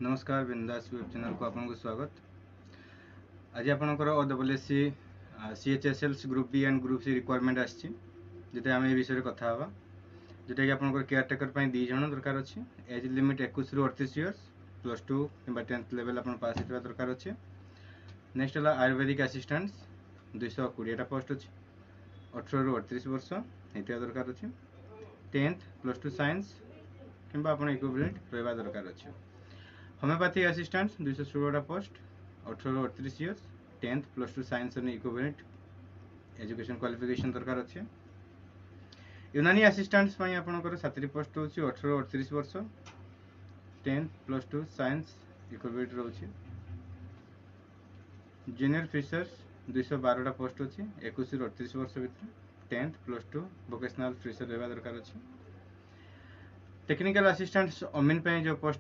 नमस्कार बिंदास web channel को आपको स्वागत। आज आपंकर OSSC CHSL group B and group C requirement आसी जोटा आम विषय कथा हाँ जोटा कि आपंकर केयरटेकर दी जन दरकार अच्छे। एज लिमिट 21 ରୁ 38 इयर्स +2 कि 10th लेवल आप पास होता दरकार अच्छे। नेक्स्ट है आयुर्वेदिक असिस्टेंट्स 220टा पोस्ट अच्छी 18 ରୁ 38 वर्ष होता दरकार अच्छे। 10th +2 साइंस कि आप इक्विवेलेंट रहा दरकार अच्छे। होम्योपैथिक असिस्टेंट्स 216टा पोस्ट 18 ରୁ 38 years 10th +2 science equivalent education qualification दरकार अच्छे। यूनानी असिस्टेंट्स आपंकर 7टी पोस्ट रोचे 18 ରୁ 38 वर्ष 10th +2 साइंस इक्विवेलेंट रोचे। जूनियर फिशर्स 212टा पोस्ट अच्छी 21 ରୁ 38 वर्ष भितर 10th +2 वोकेशनल फिशर रहा दरकार अच्छे। टेक्निकल असिस्टेंट्स अमीन जो पोस्ट